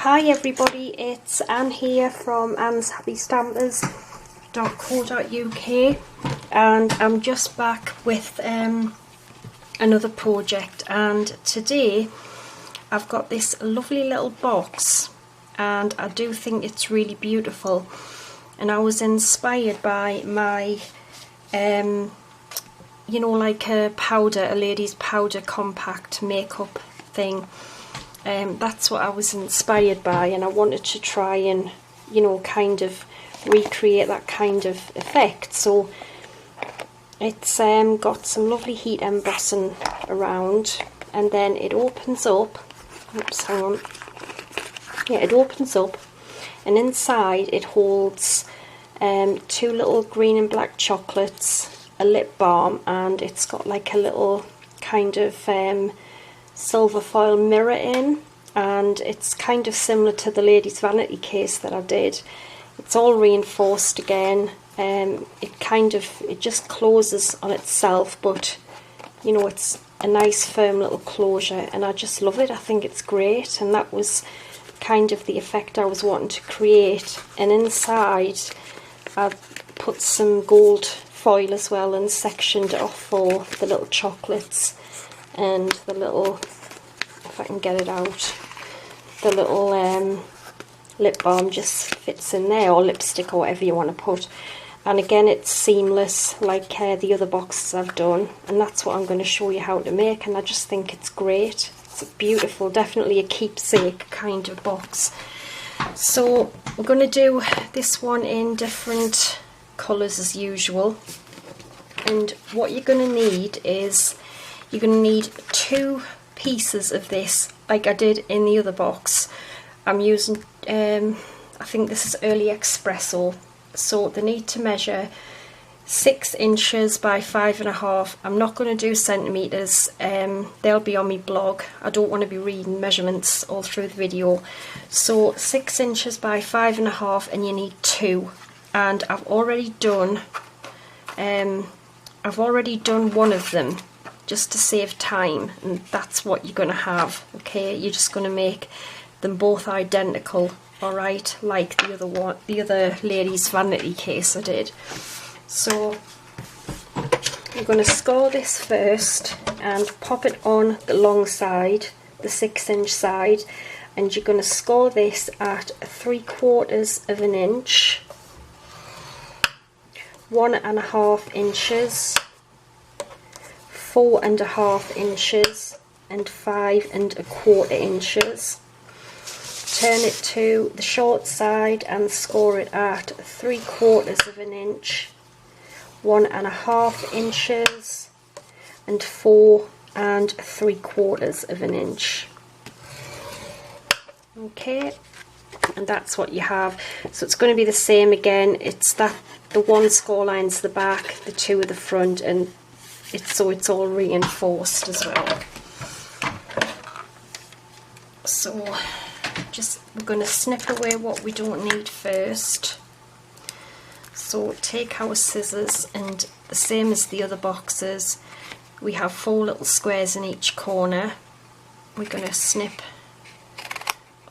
Hi everybody, it's Anne here from anneshappystampers.co.uk, and I'm just back with another project, and today I've got this lovely little box and I do think it's really beautiful, and I was inspired by my you know, like a lady's powder compact makeup thing. That's what I was inspired by, and I wanted to try and, you know, kind of recreate that kind of effect. So it's got some lovely heat embossing around, and then it opens up. Oops, hang on. Yeah, it opens up, and inside it holds two little green and black chocolates, a lip balm, and it's got like a little kind of silver foil mirror in, and it's kind of similar to the lady's vanity case that I did. It's all reinforced again. It just closes on itself, but you know, it's a nice firm little closure, and I just love it. I think it's great, and that was kind of the effect I was wanting to create. And inside I've put some gold foil as well and sectioned it off for the little chocolates, and the little, if I can get it out, the little lip balm just fits in there, or lipstick, or whatever you want to put. And again, it's seamless like the other boxes I've done, and that's what I'm going to show you how to make, and I just think it's great. It's beautiful, definitely a keepsake kind of box. So we're going to do this one in different colours as usual, and what you're going to need is, you're going to need 2 pieces of this, like I did in the other box. I'm using, I think this is Early Espresso, so they need to measure 6 inches by 5.5. I'm not going to do centimetres, they'll be on my blog. I don't want to be reading measurements all through the video. So 6 inches by 5.5, and you need 2. And I've already done one of them, just to save time, and that's what you're going to have. Okay, you're just going to make them both identical, alright, like the other one, the other lady's vanity case I did. So you're going to score this first and pop it on the long side, the 6-inch side, and you're going to score this at 3/4 of an inch, 1.5 inches, 4.5 inches, and 5.25 inches. Turn it to the short side and score it at 3/4 of an inch, 1.5 inches, and 4.75 of an inch. Okay, and that's what you have. So it's going to be the same again. It's that the one score line's the back, the 2 at the front, and it's all reinforced as well. So we're going to snip away what we don't need first. So take our scissors, and the same as the other boxes, we have 4 little squares in each corner. We're going to snip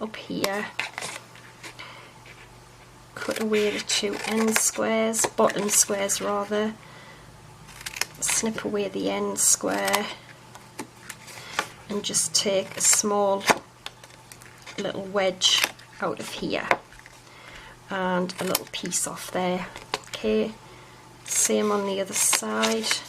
up here, cut away the 2 end squares, bottom squares rather, snip away the end square, and just take a small little wedge out of here and a little piece off there. Okay, same on the other side.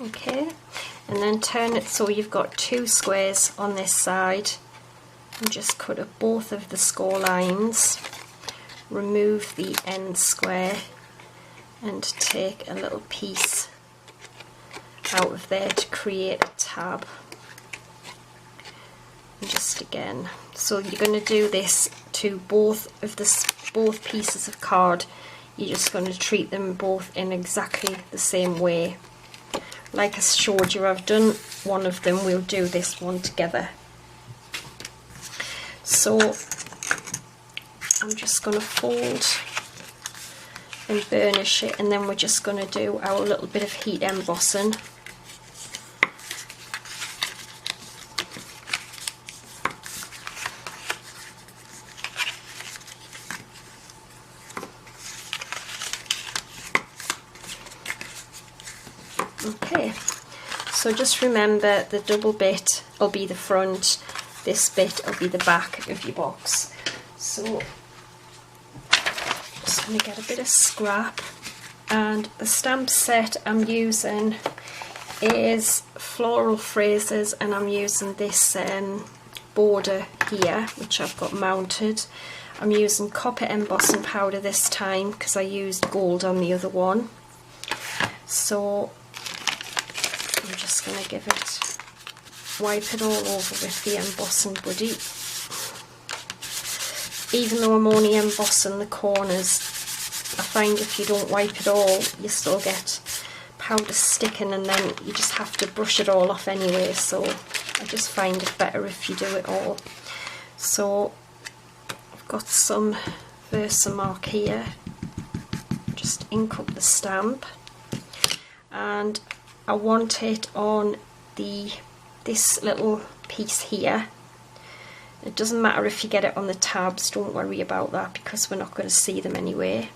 Okay, and then turn it so you've got 2 squares on this side, and just cut up both of the score lines, remove the end square, and take a little piece out of there to create a tab. And just again, so you're going to do this to both pieces of card. You're just going to treat them both in exactly the same way. Like I showed you, I've done one of them, we'll do this one together. So I'm just going to fold and burnish it, and then we're just going to do our little bit of heat embossing. Okay, so just remember the double bit will be the front, this bit will be the back of your box. So just going to get a bit of scrap, and the stamp set I'm using is Floral Phrases, and I'm using this border here which I've got mounted. I'm using copper embossing powder this time because I used gold on the other one. So I'm just going to give it, wipe it all over with the embossing buddy. Even though I'm only embossing the corners, I find if you don't wipe it all, you still get powder sticking, and then you just have to brush it all off anyway, so I just find it better if you do it all. So I've got some Versamark here, just ink up the stamp, and I want it on this little piece here. It doesn't matter if you get it on the tabs, don't worry about that because we're not going to see them anyway.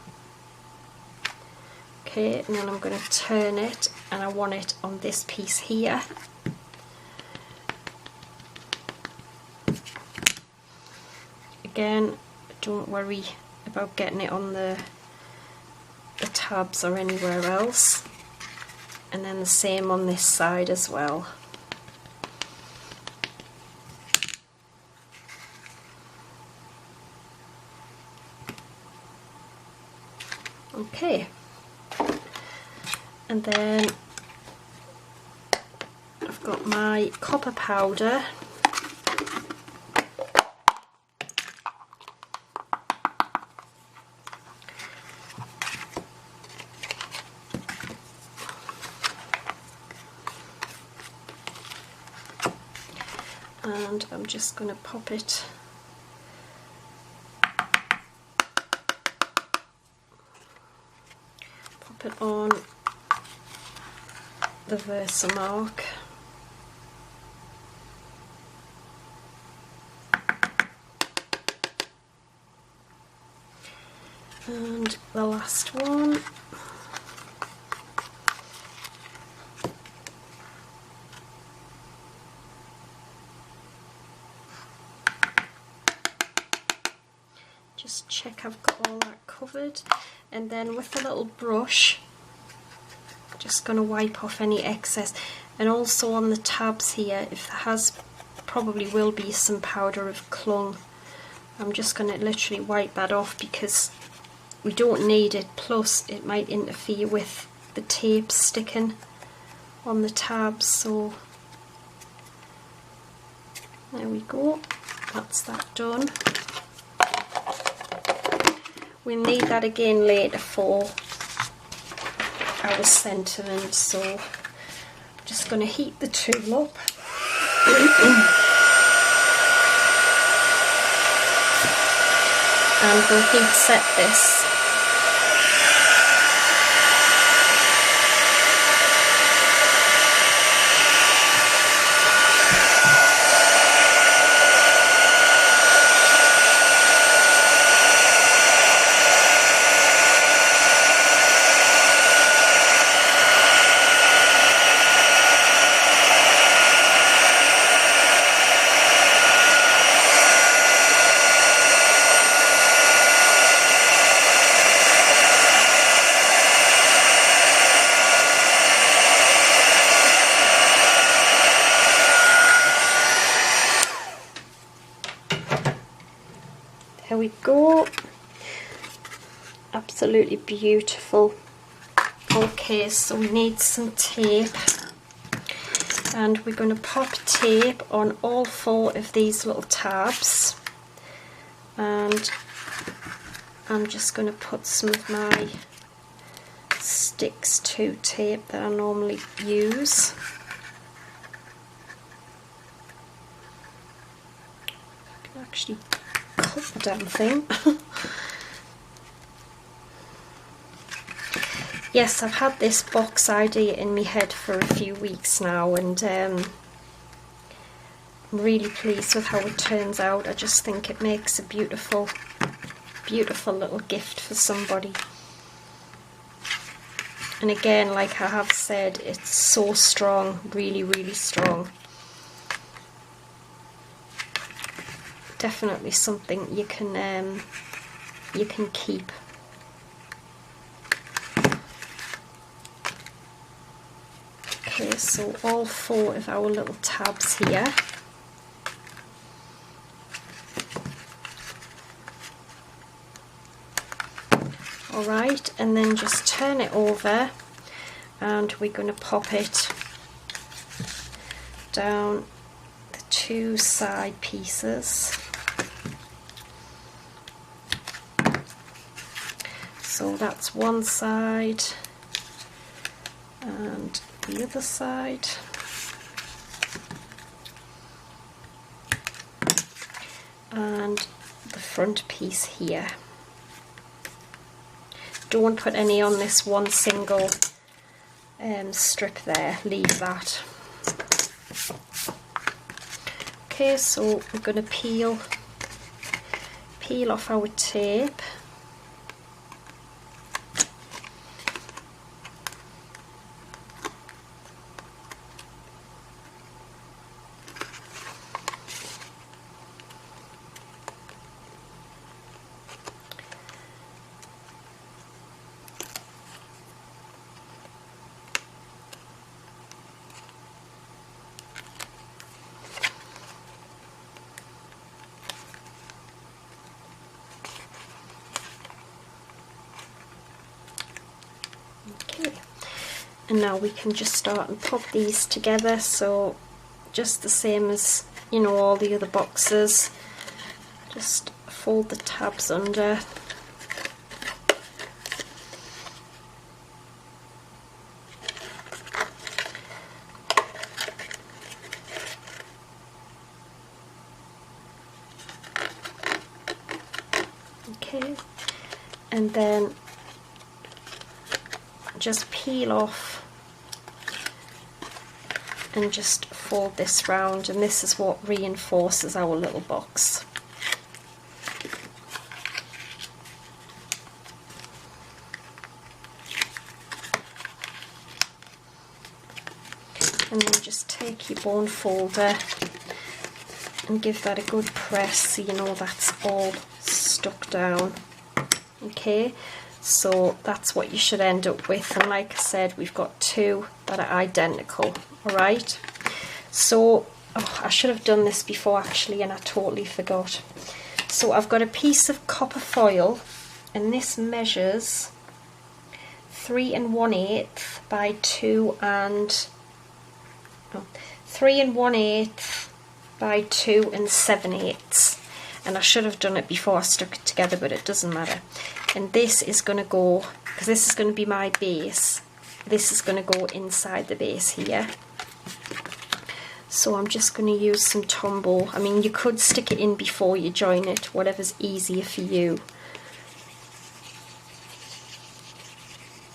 Okay, and then I'm going to turn it, and I want it on this piece here. Again, don't worry about getting it on the tabs or anywhere else. And then the same on this side as well. Okay, and then I've got my copper powder, and I'm just going to pop it on the Versamark. And the last one. Just check I've got all that covered, and then with a little brush just going to wipe off any excess, and also on the tabs here, if there has, probably will be some powder have clung, I'm just going to literally wipe that off because we don't need it, plus it might interfere with the tape sticking on the tabs. So there we go, that's that done. We'll need that again later for our centering, so I'm just going to heat the tool up. And we'll heat set this. There we go, absolutely beautiful. Okay, so we need some tape, and we're going to pop tape on all 4 of these little tabs, and I'm just going to put some of my sticks to tape that I normally use. I can actually cut the damn thing. yes, I've had this box idea in my head for a few weeks now, and I'm really pleased with how it turns out. I just think it makes a beautiful, beautiful little gift for somebody. And again, like I have said, it's so strong, really, really strong. Definitely something you can keep. Okay, so all 4 of our little tabs here. Alright, and then just turn it over, and we're going to pop it down the 2 side pieces. So that's one side and the other side. And the front piece here. Don't put any on this one single strip there, leave that. Okay, so we're going to peel off our tape. Okay, and now we can just start and pop these together. So just the same as, you know, all the other boxes, just fold the tabs under. Okay, and then just peel off and just fold this round, and this is what reinforces our little box. And then just take your bone folder and give that a good press so you know that's all stuck down. Okay, so that's what you should end up with, and like I said, we've got 2 that are identical. Alright, so I should have done this before actually, and I totally forgot. So I've got a piece of copper foil, and this measures 3 1/8 by 3 1/8 by 2 7/8, and I should have done it before I stuck it together, but it doesn't matter. And this is going to go, because this is going to be my base, this is going to go inside the base here. So I'm just going to use some Tombow. I mean, you could stick it in before you join it, whatever's easier for you.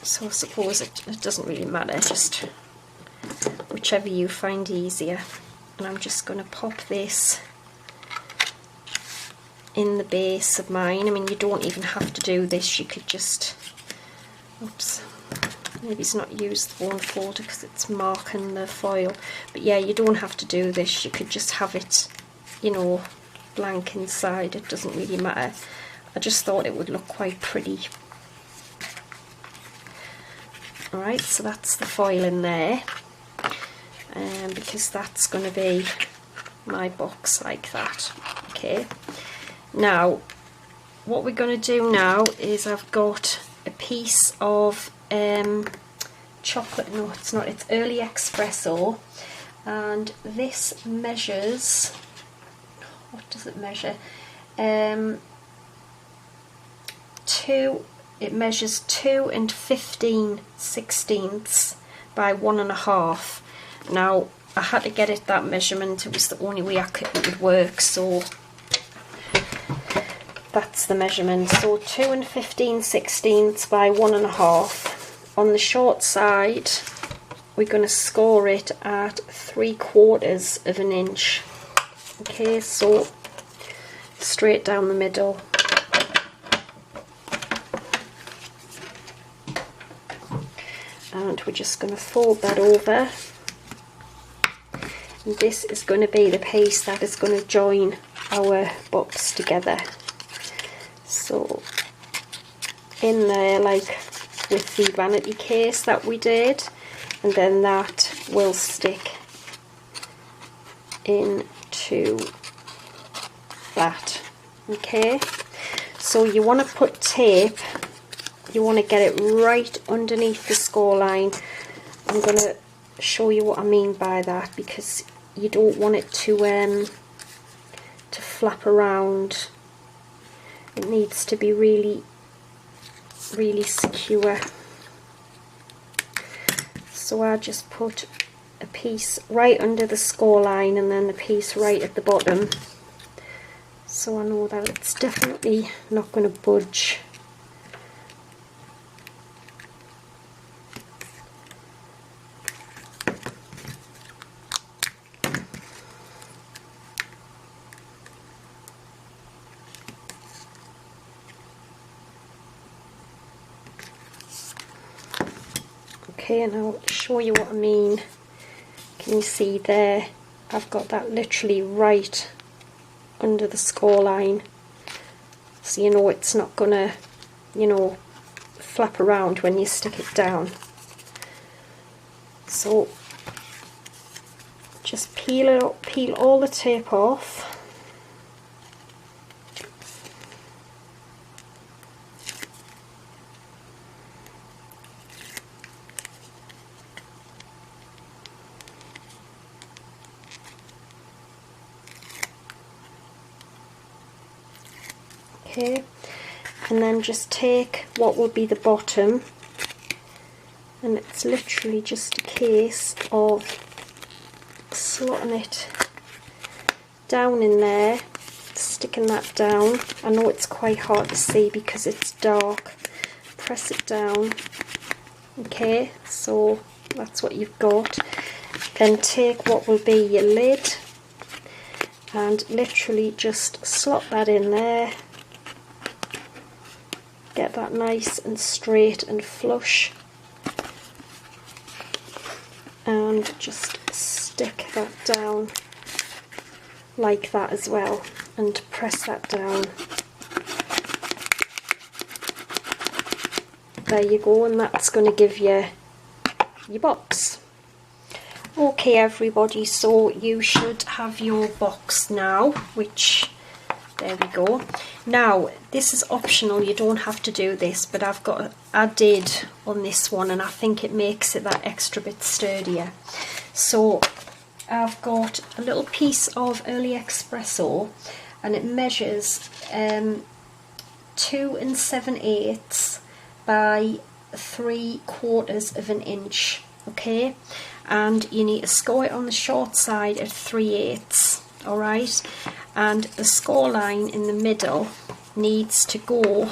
So I suppose it doesn't really matter, just whichever you find easier. And I'm just going to pop this in the base of mine. I mean, you don't even have to do this, you could just, oops, maybe it's not used the bone folder because it's marking the foil, but yeah, you don't have to do this, you could just have it, you know, blank inside, it doesn't really matter. I just thought it would look quite pretty. Alright, so that's the foil in there, because that's going to be my box like that. Okay, now what we're going to do now is I've got a piece of chocolate, no it's not, it's early espresso, and this measures, what does it measure? It measures 2 15/16 by 1.5. Now I had to get it that measurement, it was the only way it would work, so that's the measurement. So 2 15/16 by 1.5 on the short side we're going to score it at 3/4 of an inch. Okay, so straight down the middle. And we're just going to fold that over. And this is going to be the piece that is going to join our box together. So in there, like with the vanity case that we did, and then that will stick into that. Okay, so you want to put tape, you want to get it right underneath the score line. I'm going to show you what I mean by that, because you don't want it to flap around. It needs to be really secure. So I just put a piece right under the score line and then the piece right at the bottom, so I know that it's definitely not going to budge. Okay, and I'll show you what I mean. Can you see there? I've got that literally right under the score line, so you know it's not gonna, you know, flap around when you stick it down. So just peel all the tape off. Okay, and then just take what will be the bottom, and it's literally just a case of slotting it down in there, sticking that down. I know it's quite hard to see because it's dark. Press it down. Okay, so that's what you've got. Then take what will be your lid and literally just slot that in there. Get that nice and straight and flush, and just stick that down like that as well, and press that down. There you go, and that's going to give you your box. Okay everybody, so you should have your box now, which, there we go. Now this is optional, you don't have to do this, but I did on this one, and I think it makes it that extra bit sturdier. So I've got a little piece of early espresso, and it measures 2 7/8 by 3/4 of an inch. Okay, and you need to score it on the short side at 3/8. Alright, and the score line in the middle needs to go,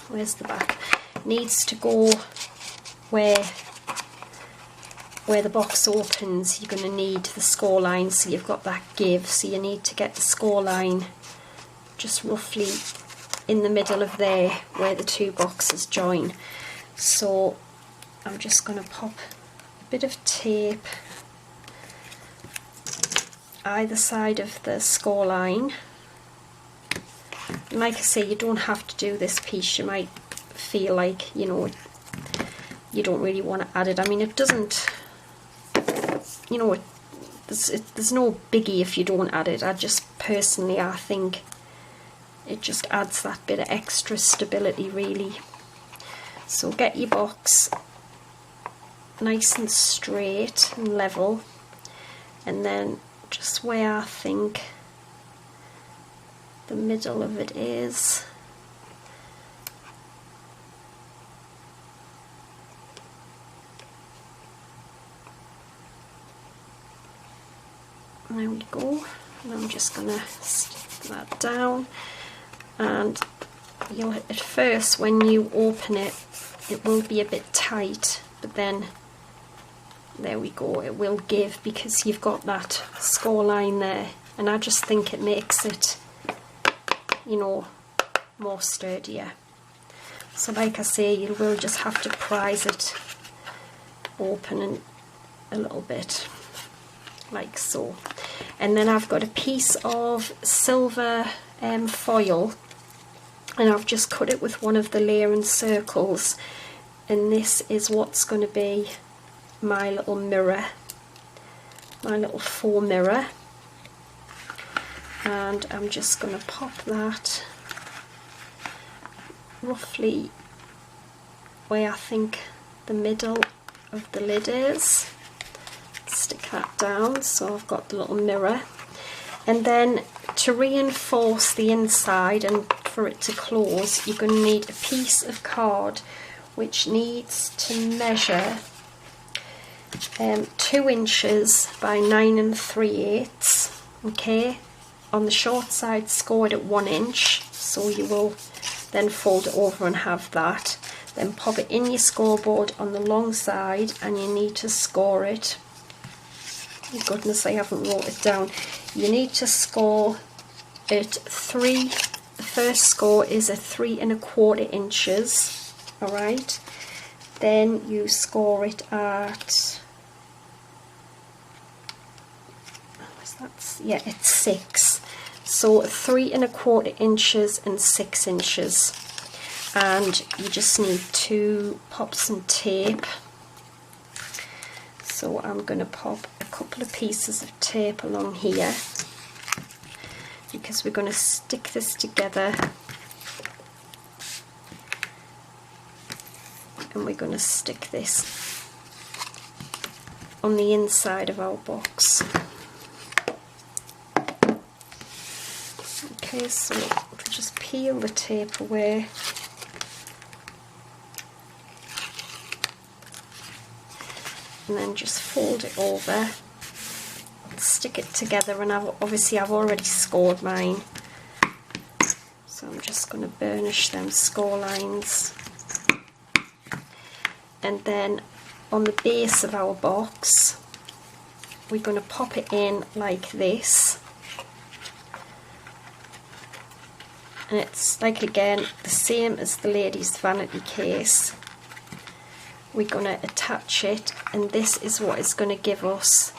where's the back, needs to go where the box opens. You're going to need the score line, so you've got that give, so you need to get the score line just roughly in the middle of there where the two boxes join. So I'm just going to pop a bit of tape either side of the score line. And like I say, you don't have to do this piece. You might feel like, you know, you don't really want to add it. I mean, it doesn't, you know, there's no biggie if you don't add it. I think it just adds that bit of extra stability really. So get your box nice and straight and level, and then just where I think the middle of it is, there we go. And I'm just going to stick that down, and you'll, at first when you open it, it will be a bit tight, but then there we go, it will give because you've got that score line there, and I just think it makes it, you know, more sturdier. So like I say, you will just have to prise it open a little bit, like so. And then I've got a piece of silver foil, and I've just cut it with one of the layering circles, and this is what's going to be my little mirror, my little faux mirror. And I'm just going to pop that roughly where I think the middle of the lid is. Stick that down so I've got the little mirror. And then to reinforce the inside and for it to close, you're going to need a piece of card which needs to measure 2 inches by 9 3/8. Okay, on the short side score it at 1 inch, so you will then fold it over and have that. Then pop it in your scoreboard on the long side, and you need to score it. Oh goodness, I haven't wrote it down. You need to score at 3. The first score is at 3 1/4 inches. All right. Then you score it at, it's 6. So 3 1/4 inches and 6 inches. And you just need to pop some tape. So I'm going to pop a couple of pieces of tape along here, because we're going to stick this together, and we're going to stick this on the inside of our box. Okay, so if we just peel the tape away, and then just fold it over, stick it together, and I've already scored mine, so I'm just going to burnish them score lines. And then on the base of our box, we're going to pop it in like this, and it's like, again, the same as the lady's vanity case. We're going to attach it, and this is what is going to give us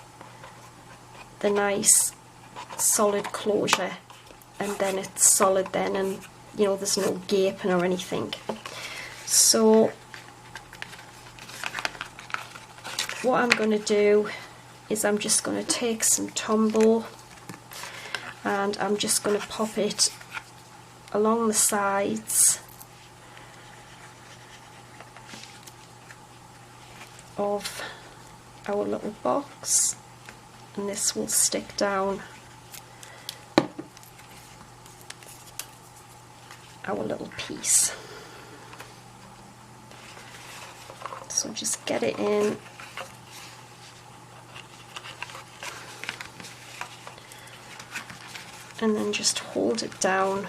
the nice solid closure, and then it's solid then, and you know, there's no gaping or anything. So what I'm going to do is I'm just going to take some Tombow, and I'm just going to pop it along the sides of our little box, and this will stick down our little piece. So just get it in, and then just hold it down.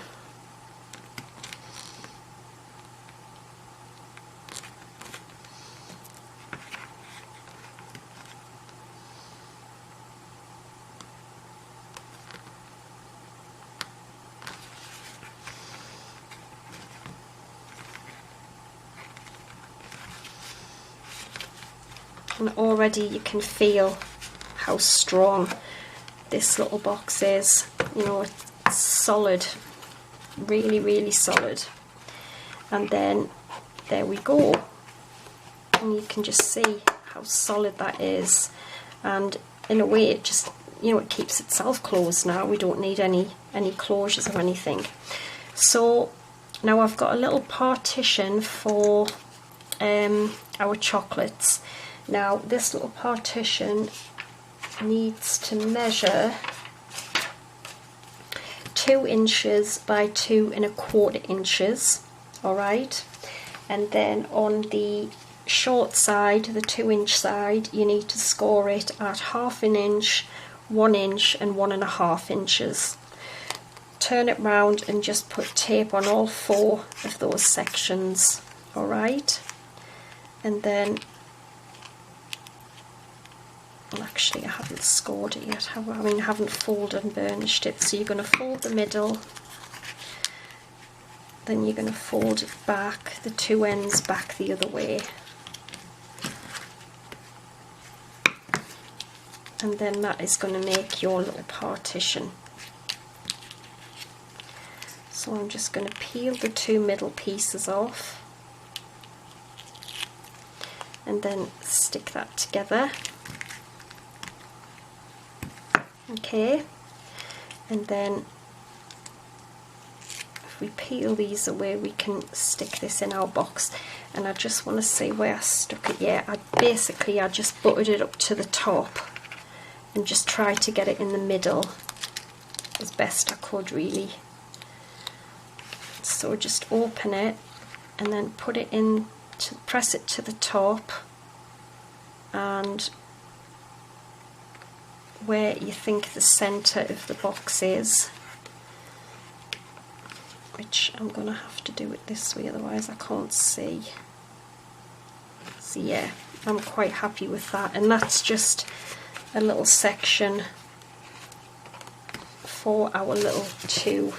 And already you can feel how strong this little box is. You know, it's solid, really, really solid. And then there we go. And you can just see how solid that is. And in a way, it just, you know, it keeps itself closed now. We don't need any closures or anything. So now I've got a little partition for our chocolates. Now this little partition needs to measure 2 inches by 2 1/4 inches, alright, and then on the short side, the 2-inch side, you need to score it at 1/2 inch, 1 inch and 1.5 inches. Turn it round and just put tape on all 4 of those sections, alright, and then well, actually I haven't scored it yet, I mean, I haven't folded and burnished it. So you're going to fold the middle, then you're going to fold it back, the two ends back the other way, and then that is going to make your little partition. So I'm just going to peel the two middle pieces off and then stick that together. Okay, and then if we peel these away, we can stick this in our box. And I just want to see where I stuck it. Yeah, I just buttered it up to the top and just tried to get it in the middle as best I could, really. So just open it and then put it in, press it to the top, and where you think the centre of the box is, which I'm going to have to do it this way, otherwise I can't see. So yeah, I'm quite happy with that, and that's just a little section for our little two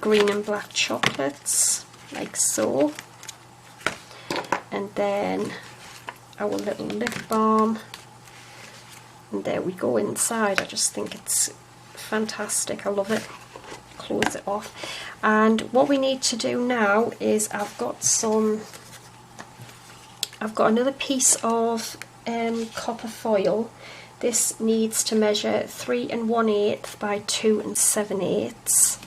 green and black chocolates, like so. And then our little lip balm, and there we go inside. I just think it's fantastic, I love it. Close it off, and what we need to do now is I've got another piece of copper foil. This needs to measure 3 1/8 by 2 7/8.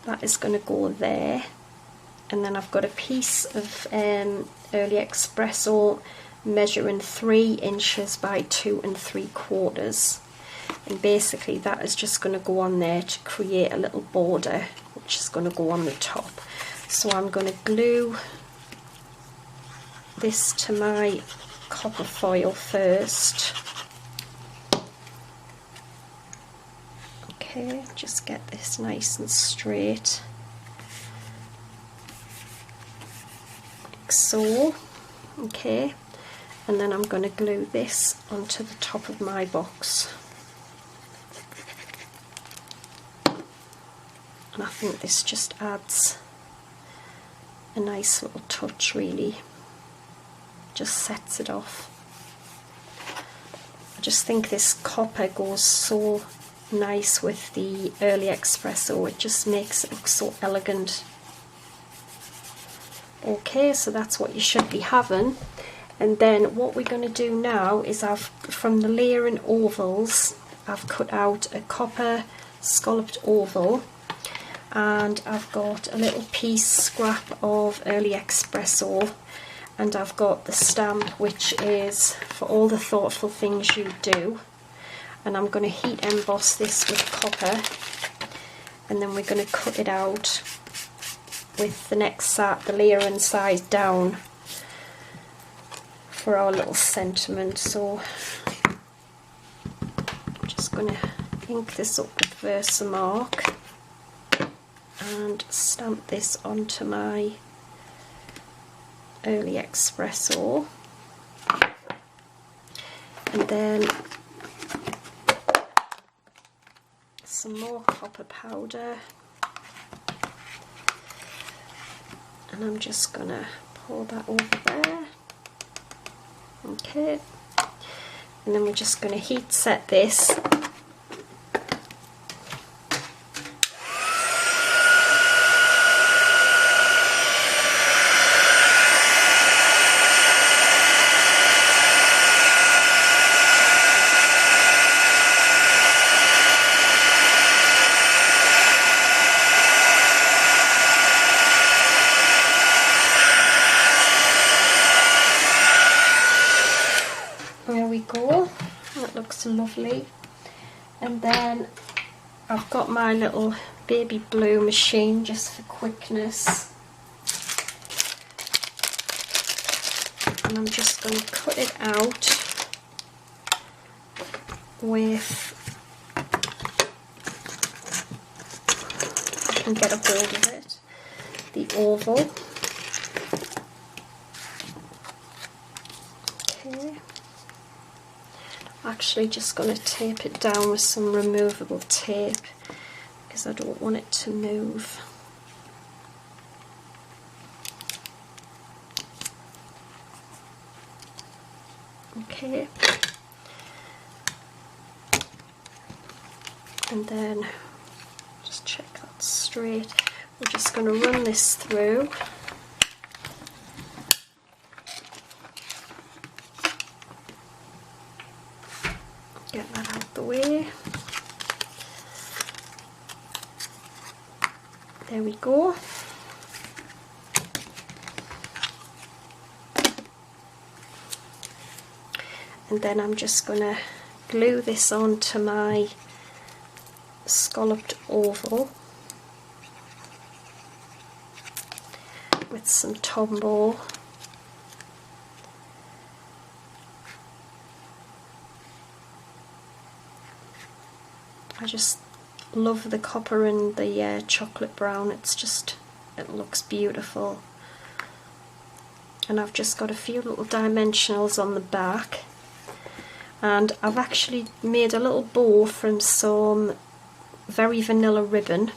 That is going to go there. And then I've got a piece of early espresso measuring 3 inches by 2 3/4. And basically that is just going to go on there to create a little border, which is going to go on the top. So I'm going to glue this to my copper foil first. Okay, just get this nice and straight, like so. Okay, and then I'm going to glue this onto the top of my box. And I think this just adds a nice little touch, really. Just sets it off. I just think this copper goes so nice with the early espresso, it just makes it look so elegant. Okay, so that's what you should be having. And then what we're going to do now is from the layering ovals, I've cut out a copper scalloped oval, and I've got a little piece scrap of early espresso, and I've got the stamp, which is for all the thoughtful things you do. And I'm going to heat emboss this with copper, and then we're going to cut it out with the layering size down for our little sentiment. So I'm just going to ink this up with Versamark and stamp this onto my early espresso, and then some more copper powder, and I'm just gonna pour that over there. Okay, and then we're just gonna heat set this. Lovely. And then I've got my little baby blue machine just for quickness, and I'm just going to cut it out with, I can get a hold of it, the oval. Okay. actually just going to tape it down with some removable tape because I don't want it to move. Okay, and then just check that's straight. We're just going to run this through. Get that out the way. There we go. And then I'm just going to glue this onto my scalloped oval with some Tombow. I just love the copper and the chocolate brown. It looks beautiful. And I've just got a few little dimensionals on the back. And I've actually made a little bow from some very vanilla ribbon,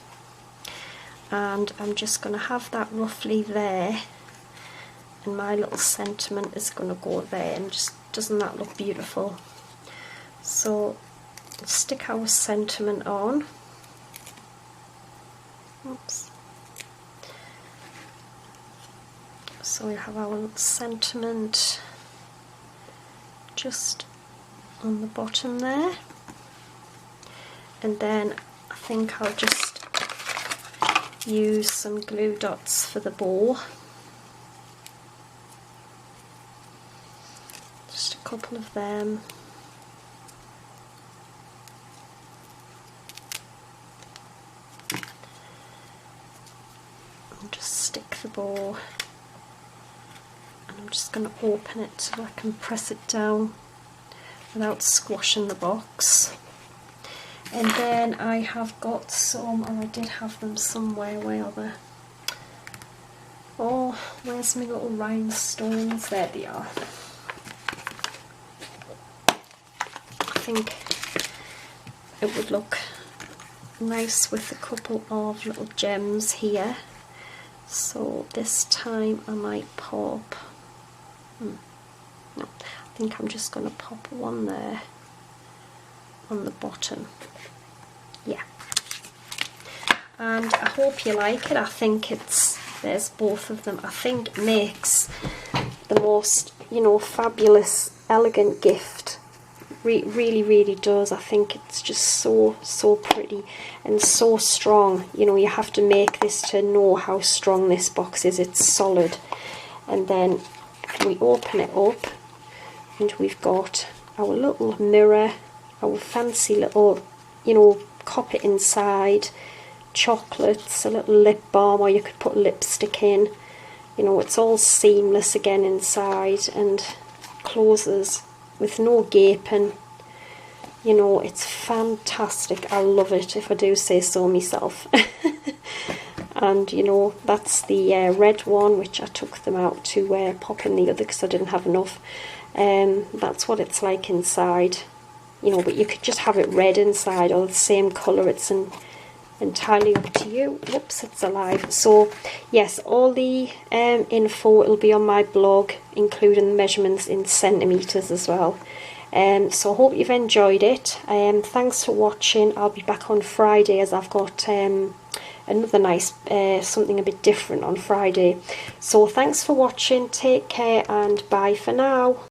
and I'm just going to have that roughly there, and my little sentiment is going to go there, and just doesn't that look beautiful? So stick our sentiment on. Oops. So we have our little sentiment just on the bottom there, and then I think I'll just use some glue dots for the bow, just a couple of them. And just stick the bow, and I'm just going to open it so I can press it down without squashing the box. And then I have got some, or I did have them somewhere, where are they? Oh, where's my little rhinestones? There they are. I think it would look nice with a couple of little gems here. So this time I might pop, no, I think I'm just going to pop one there on the bottom. Yeah, and I hope you like it. I think there's both of them. I think it makes the most, fabulous, elegant gift. Really does. I think it's just so pretty and so strong. You have to make this to know how strong this box is. It's solid. And then we open it up, and we've got our little mirror, our fancy little, copper inside, chocolates, a little lip balm, or you could put lipstick in. It's all seamless again inside, and closes with no gaping. It's fantastic. I love it, if I do say so myself. And that's the red one, which I took them out to pop in the other because I didn't have enough. That's what it's like inside. But you could just have it red inside or the same colour. It's entirely up to you. Whoops, it's alive. So yes, all the info will be on my blog, including the measurements in centimetres as well. So I hope you've enjoyed it. Thanks for watching. I'll be back on Friday, as I've got another nice something a bit different on Friday. So thanks for watching, take care, and bye for now.